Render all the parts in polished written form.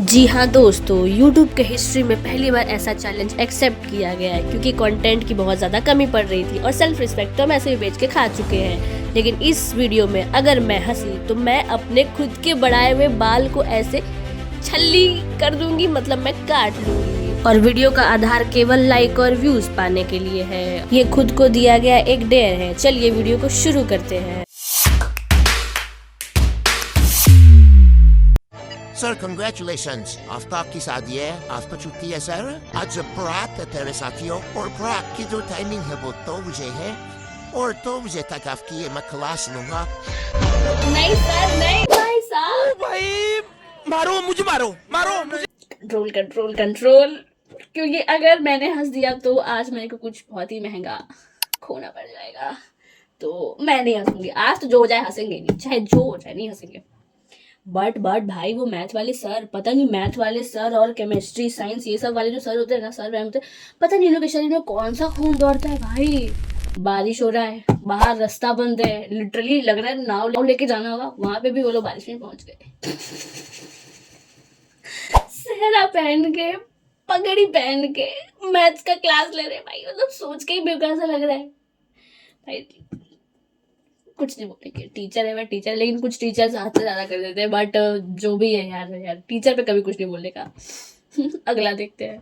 जी हाँ दोस्तों, YouTube के हिस्ट्री में पहली बार ऐसा चैलेंज एक्सेप्ट किया गया है क्योंकि कंटेंट की बहुत ज़्यादा कमी पड़ रही थी और सेल्फ रिस्पेक्ट तो हम ऐसे ही बेच के खा चुके हैं। लेकिन इस वीडियो में अगर मैं हंसी तो मैं अपने खुद के बढ़ाए हुए बाल को ऐसे छल्ली कर दूंगी, मतलब मैं काट लूंगी। और वीडियो का आधार केवल लाइक और व्यूज पाने के लिए है। ये खुद को दिया गया एक डेयर है। चलिए वीडियो को शुरू करते हैं। Sir, congratulations. After आपकी शादी है, आज पर छुट्टी है सर। आज बारात है तेरे साथियों और बारात की जो टाइमिंग है वो 2 बजे है और 2 बजे तक आपकी मैं क्लास लूंगा। नहीं सर, नहीं भाई साहब। भाई मारो मुझे, मारो मुझे। कंट्रोल, क्योंकि अगर मैंने हंस दिया तो आज मेरे को कुछ बहुत ही महंगा खोना पड़ जाएगा। तो मैं नहीं हंसूंगी आज, तो जो हो जाए हंसेंगे नहीं, चाहे जो हो जाए नहीं हंसेंगे। बट भाई वो मैथ वाले सर, पता नहीं मैथ वाले सर और केमिस्ट्री साइंस ये सब वाले जो सर होते हैं ना, सर मैम होते हैं, पता नहीं इनके शरीर में कौन सा खून दौड़ता है भाई। बारिश हो रहा है, बाहर रास्ता बंद है, लिटरली लग रहा है नाव लेके जाना होगा, वहां पे भी वो लोग बारिश में पहुंच गए। सेहरा पहन के, पगड़ी पहन के मैथ्स का क्लास ले रहे भाई, मतलब सोच के ही बेकार सा लग रहा है भाई। कुछ नहीं बोलेंगे, टीचर है, मैं टीचर है, लेकिन कुछ टीचर्स हाथ से ज्यादा कर देते हैं। बट जो भी है यार टीचर पे कभी कुछ नहीं बोलने का। अगला देखते हैं।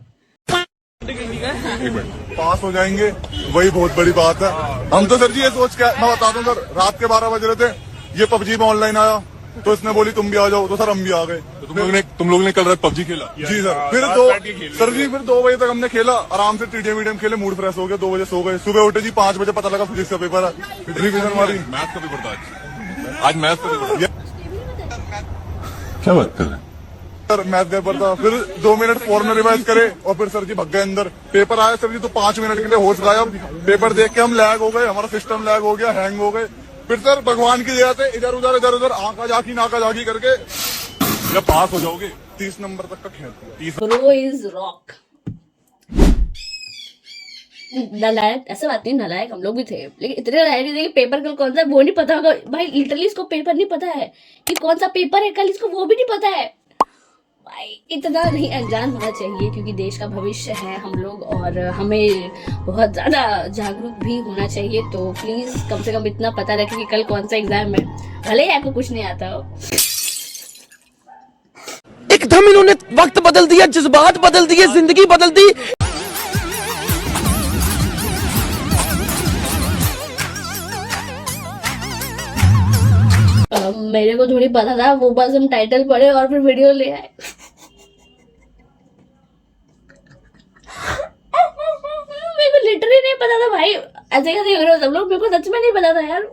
पास हो जाएंगे वही बहुत बड़ी बात है। हम तो सर जी ये सोच के, मैं बताता हूँ सर, रात के 12 बज रहे थे, ये पबजी में ऑनलाइन आया तो इसने बोली तुम भी आ जाओ, तो सर हम भी आ गए। तो तुम लोग ने कल रात पबजी खेला? जी सर। फिर फिर 2 बजे तक हमने खेला, आराम से टीडीएम वीडीएम खेले, मूड फ्रेश हो गया, 2 बजे सो गए। सुबह उठे जी 5 बजे, पता लगा फिजिक्स का पेपर है, रिवीजन हमारी। मैथ का पेपर था आज मैथ का पेपर। क्या बात कर रहे हैं सर? मैथ पेपर था, फिर 2 मिनट फोन में रिवाइज करे और फिर सर जी भग गए अंदर। पेपर आया सर जी तो 5 मिनट के लिए होश गायब। पेपर देख के हम लैग हो गए, हमारा सिस्टम लैग हो गया, हैंग हो गए। फिर सर भगवान की दया से इधर उधर आंखा जाकी नाका जाकी करके जब पास हो जाओगे 30 नंबर तक का खेल दिया। Bro is rock. नालायक ऐसा बात नहीं, नालायक हम लोग भी थे, लेकिन इतने नालायक नहीं थे कि पेपर कल कौन सा वो नहीं पता होगा भाई। लिटरली इसको पेपर नहीं पता है कि कौन सा पेपर है कल, इसको वो भी नहीं पता है भाई। इतना नहीं अनजान होना चाहिए क्योंकि देश का भविष्य है हम लोग, और हमें बहुत ज्यादा जागरूक भी होना चाहिए। तो प्लीज कम से कम इतना पता रखें कि कल कौन सा एग्जाम है, भले ही आपको कुछ नहीं आता हो। एकदम इन्होंने वक्त बदल दिया, जज्बात बदल दिए, जिंदगी बदल दी। मेरे को थोड़ी पता था, वो बस हम टाइटल पढ़े और फिर वीडियो ले आए। मेरे को लिटरली नहीं पता था भाई, ऐसे कैसे हो रहे हो सब लोग, मेरे को सच में नहीं पता था यार।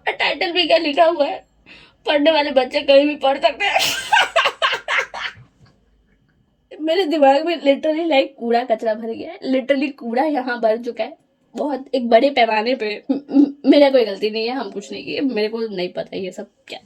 टाइटल भी क्या लिखा हुआ है, पढ़ने वाले बच्चे कहीं भी पढ़ सकते हैं। मेरे दिमाग में लिटरली लाइक कूड़ा कचरा भर गया है, लिटरली कूड़ा यहाँ भर चुका है बहुत एक बड़े पैमाने पे। मेरा कोई गलती नहीं है, हम कुछ नहीं किए, मेरे को नहीं पता ये सब क्या।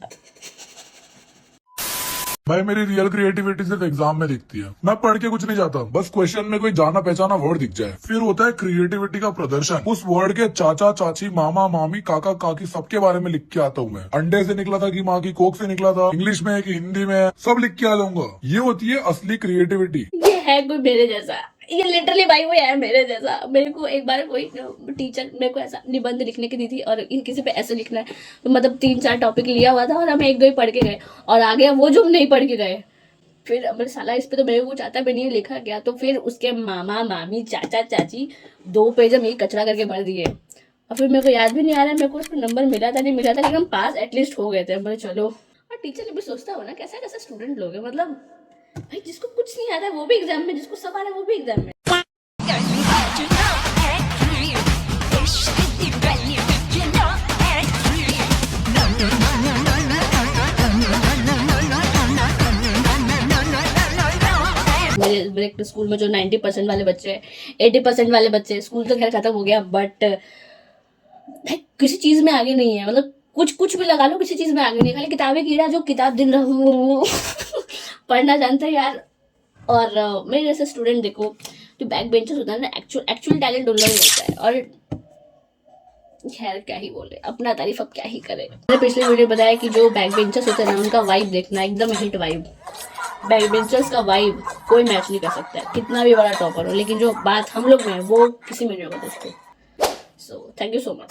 भाई मेरी रियल क्रिएटिविटी सिर्फ एग्जाम में दिखती है। मैं पढ़ के कुछ नहीं जाता, बस क्वेश्चन में कोई जाना पहचाना वर्ड दिख जाए, फिर होता है क्रिएटिविटी का प्रदर्शन। उस वर्ड के चाचा चाची, मामा मामी, काका काकी सबके बारे में लिख के आता हूँ मैं। अंडे से निकला था कि माँ की कोख से निकला था, इंग्लिश में है कि हिंदी में है, सब लिख के आ जाऊंगा। ये होती है असली क्रिएटिविटी। ये है कोई मेरे जैसा, ये लिटरली भाई वो है मेरे जैसा। मेरे को एक बार कोई टीचर मेरे को ऐसा निबंध लिखने की दी थी और किसी पे ऐसे लिखना है, तो मतलब 3-4 टॉपिक लिया हुआ था और हम 1-2 ही पढ़ के गए और आ गया वो जो हम नहीं पढ़ के गए। फिर मेरे साला इस पे तो मेरे को कुछ आता भी नहीं लिखा गया, तो फिर उसके मामा मामी चाचा चाची 2 पेज हम ये कचरा करके भर दिए और फिर मेरे को याद भी नहीं आ रहा है मेरे को उसको नंबर मिला था नहीं मिला था, लेकिन हम पास एटलीस्ट हो गए थे। बोले चलो। और टीचर ने भी सोचता हो ना कैसा कैसा स्टूडेंट लोग है, मतलब भाई जिसको कुछ नहीं आता है वो भी एग्जाम में, जिसको सब आ रहा है वो भी एग्जाम में। मेरे स्कूल में जो 90% वाले बच्चे हैं, 80% वाले बच्चे, स्कूल तो खैर खत्म हो गया, बट किसी चीज में आगे नहीं है। मतलब कुछ भी लगा लो, किसी चीज में आगे नहीं, खाली किताबें कीड़ा जो किताब दिन पढ़ना जानता है यार। और मेरे जैसे स्टूडेंट देखो, जो बैक बेंचर्स होता है ना, एक्चुअल टैलेंट उन लोगों में होता है। और खैर क्या ही बोले, अपना तारीफ अब क्या ही करे। मैंने पिछले वीडियो बताया कि जो बैक बेंचर्स होते हैं ना, उनका वाइब देखना, एकदम हिट वाइब। बैक बेंचर्स का वाइब कोई मैच नहीं कर सकता है, कितना भी बड़ा टॉपर हो, लेकिन जो बात हम लोग में है वो किसी में नहीं होगा दोस्तों। So thank you so much.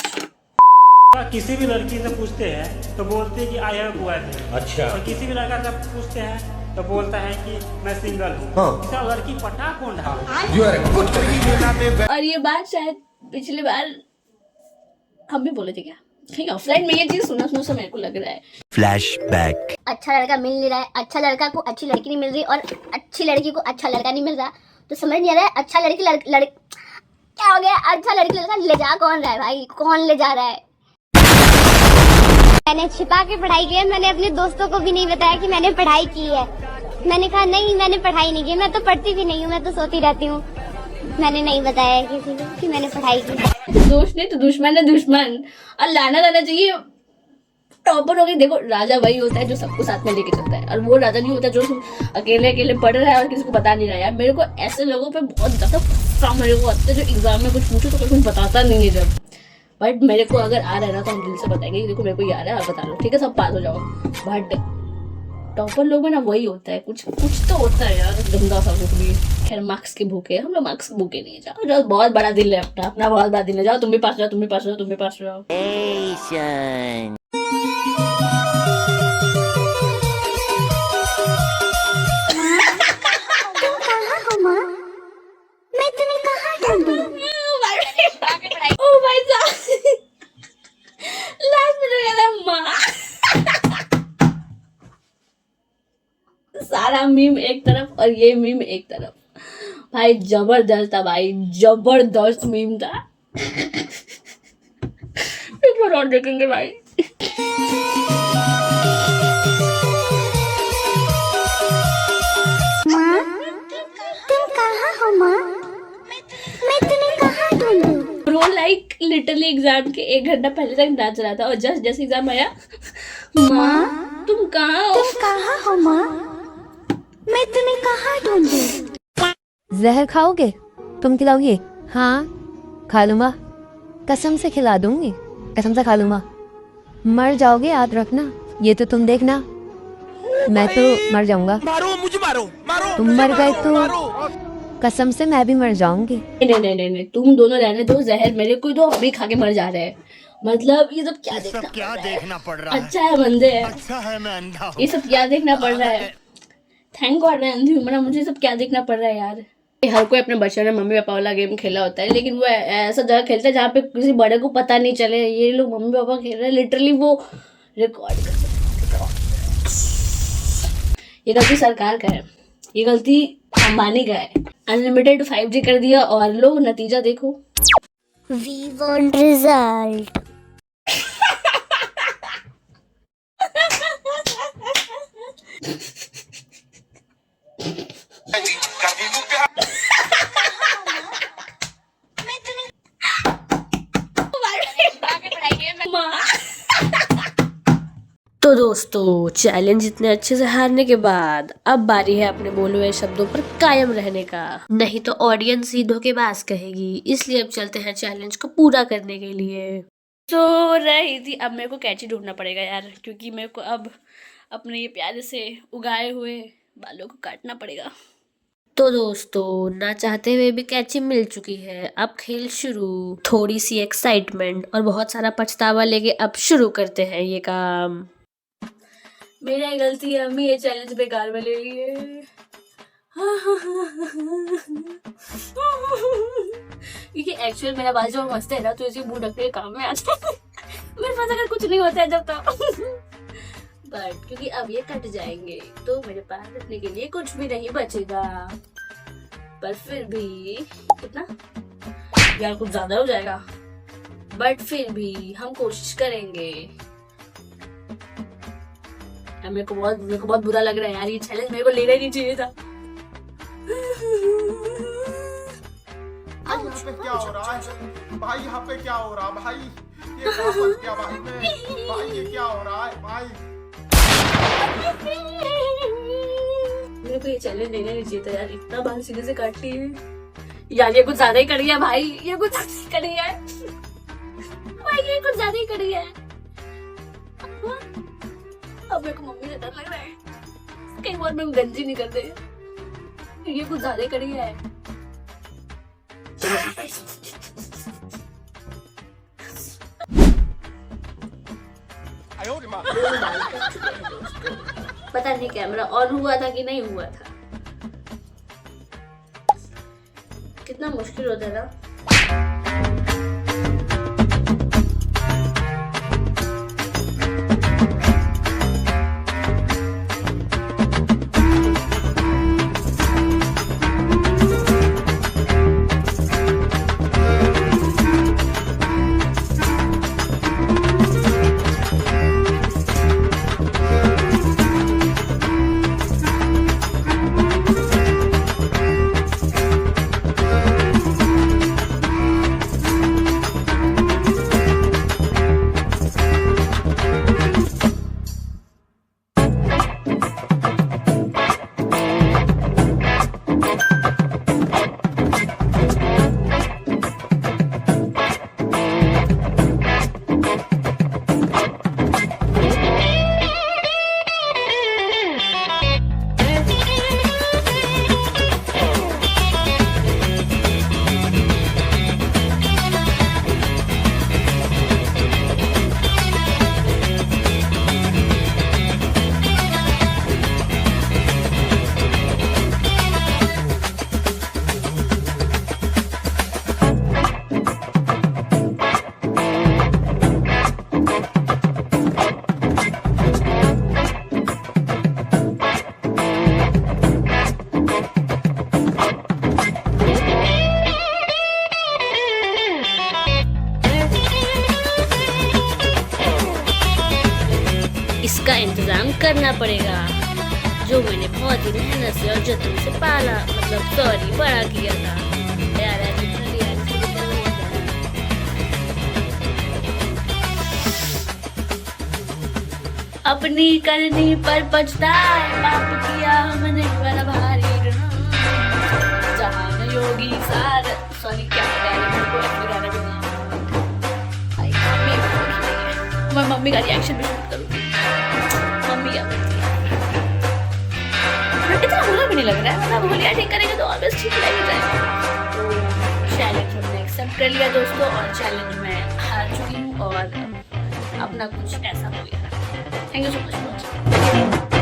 किसी भी लड़की से पूछते हैं तो बोलते हैं कि आई हैव बॉयफ्रेंड। अच्छा। और किसी भी लड़का से पूछते हैं तो बोलता है कि मैं सिंगल हूँ। हाँ। लड़की पटा कौन रहा? और ये बात शायद पिछली बार हम भी बोले थे क्या, कहीं ऑफलाइन में ये चीज सुना से मेरे को लग रहा है। फ्लैशबैक। अच्छा लड़का मिल नहीं रहा है, अच्छा लड़का को अच्छी लड़की नहीं मिल रही और अच्छी लड़की को अच्छा लड़का नहीं मिल रहा, तो समझ नहीं आ रहा है अच्छा लड़की क्या हो गया, अच्छा लड़की लड़का ले जा कौन रहा है भाई, कौन ले जा रहा है? मैंने छिपा के पढ़ाई की है, मैंने अपने दोस्तों को भी नहीं बताया कि मैंने पढ़ाई की है। मैंने कहा नहीं मैंने पढ़ाई नहीं की, मैं तो पढ़ती भी नहीं हूँ, मैं तो सोती रहती हूँ। मैंने नहीं बताया किसी को कि मैंने पढ़ाई की। दोस्त नहीं तो दुश्मन है दुश्मन, और लाना चाहिए। टॉपर हो गई, देखो राजा वही होता है जो सबको साथ में लेके चलता है, और वो राजा नहीं होता जो अकेले पढ़ रहा है और किसी को बता नहीं रहा है। यार मेरे को ऐसे लोगों पे बहुत ज्यादा गुस्सा मेरे को आता है, जो एग्जाम में कुछ पूछो तो कुछ बताता नहीं है जब। बट मेरे को अगर आ रहा है ना तो हम दिल से बताएंगे कि देखो मेरे को ये आ रहा है, आप बता लो, ठीक है, सब पास हो जाओ। बट टॉपर लोग में ना वही होता है, कुछ तो होता है यार गंदा सा कुछ भी। खैर मार्क्स के भूखे, हम लोग मार्क्स के भूखे नहीं है। जाओ बहुत बड़ा दिल है अपना बहुत बड़ा दिल है, जाओ तुम भी पास जाओ, तुम भी पास जाओ, तुम भी पास जाओ। ओ भाई साहब लास्ट में जो कहता माँ, सारा मीम एक तरफ और ये मीम एक तरफ। भाई जबरदस्त था भाई, जबरदस्त मीम था। एक बार और देखेंगे भाई। माँ तुम कहाँ हो माँ, मैं तुम्हें कहाँ ढूंढूं? ब्रो लाइक लिटरली एग्जाम के 1 घंटा पहले तक नाच रहा था, और जैसे एग्जाम आया, माँ तुम कहाँ हो? तुम कहाँ हो माँ, मैं तुम्हें कहाँ ढूंढूं? जहर खाओगे? तुम खिलाओगे? हाँ खा लूँगा, कसम से खिला दूंगी, कसम से खा लूँगा। मर जाओगे याद रखना, ये तो तुम देखना, मैं तो मर जाऊंगा। मारो मुझे, मारो मारो, तुम मर गए तो कसम से मैं भी मर जाऊंगी। नहीं, तुम दोनों रहने दो, जहर मेरे को दो, अभी खा के मर जा रहे हैं। मतलब ये सब क्या देखना पड़ रहा है? अच्छा है बंदे, अच्छा है मैं अंधा हूं। ये सब क्या देखना पड़ रहा है? थैंक गॉड मैं अंधी हूँ, मुझे सब क्या देखना पड़ रहा है यार। हर कोई अपने बचपन में मम्मी पापा वाला गेम खेला होता है, लेकिन वो ऐसा जगह खेलता है जहाँ पे किसी बड़े को पता नहीं चले ये लोग मम्मी पापा खेल रहे हैं, लिटरली वो रिकॉर्ड कर सकते। ये गलती सरकार का है, ये गलती अंबानी का है। अनलिमिटेड 5G कर दिया और लो नतीजा देखो। We want result. तो दोस्तों चैलेंज इतने अच्छे से हारने के बाद अब बारी है अपने बोले हुए शब्दों पर कायम रहने का, नहीं तो ऑडियंस ही धोखेबाज कहेगी। इसलिए अब चलते हैं चैलेंज को पूरा करने के लिए। तो रही थी, अब मेरे को कैची ढूंढना पड़ेगा यार, क्योंकि मेरे को अब अपने ये प्यारे से उगाए हुए बालों को काटना पड़ेगा। तो दोस्तों ना चाहते हुए भी कैची मिल चुकी है, अब खेल शुरू। थोड़ी सी एक्साइटमेंट और बहुत सारा पछतावा लेके अब शुरू करते हैं ये काम। मेरा ही गलती है, अम्मी ये चैलेंज बेकार में ले ली है। क्योंकि एक्चुअल मेरा बाल जो मस्त है ना, तो इसी मुंह ढकने के काम में आता है। मेरे पास अगर कुछ नहीं होता है जब तक बट क्योंकि अब ये कट जाएंगे तो मेरे पास रखने के लिए कुछ भी नहीं बचेगा। पर फिर भी कितना यार कुछ ज्यादा हो जाएगा, बट फिर भी हम कोशिश करेंगे। मेरे को बहुत बुरा लग रहा है यार, ये चैलेंज मेरे को लेना ही नहीं चाहिए था। यहाँ पे क्या हो रहा है भाई, यहाँ पे क्या हो रहा है भाई, ये क्या फंस गया भाई मैं, भाई ये क्या हो रहा है भाई। मेरे को ये चैलेंज लेना नहीं चाहिए था यार, इतना बाल सीधे से काट ली है यार, ये कुछ ज्यादा ही कर गया भाई, ये कुछ ज्यादा ही कर गया है भाई, ये कुछ ज्यादा ही कर गया है। अब मेरे को मम्मी से डर लग रहा है। कहीं और मैं गंजी नहीं कर दे, ये कुछ ज्यादा कर गया है। पता नहीं कैमरा ऑन हुआ था कि नहीं हुआ था। कितना मुश्किल होता है ना। इसका इंतजाम करना पड़ेगा, जो मैंने बहुत ही मेहनत से और जतन से पाला, मतलब सॉरी बड़ा किया था यार। अपनी करनी पर पछताए, पाप किया हमने बड़ा भारी, जहां योगी सार, सॉरी क्या मैं मम्मी का रिएक्शन भी शूट करूंगी। मम्मी क्या बोलती है, इतना बुरा भी नहीं लग रहा है, मतलब बोलिया ठीक करेंगे तो ऑलवेज ठीक लग जाएगा। तो चैलेंज हमने एक्सेप्ट कर लिया दोस्तों, और चैलेंज में हार चुकी हूँ और अपना कुछ ऐसा हो गया। Thank you so much.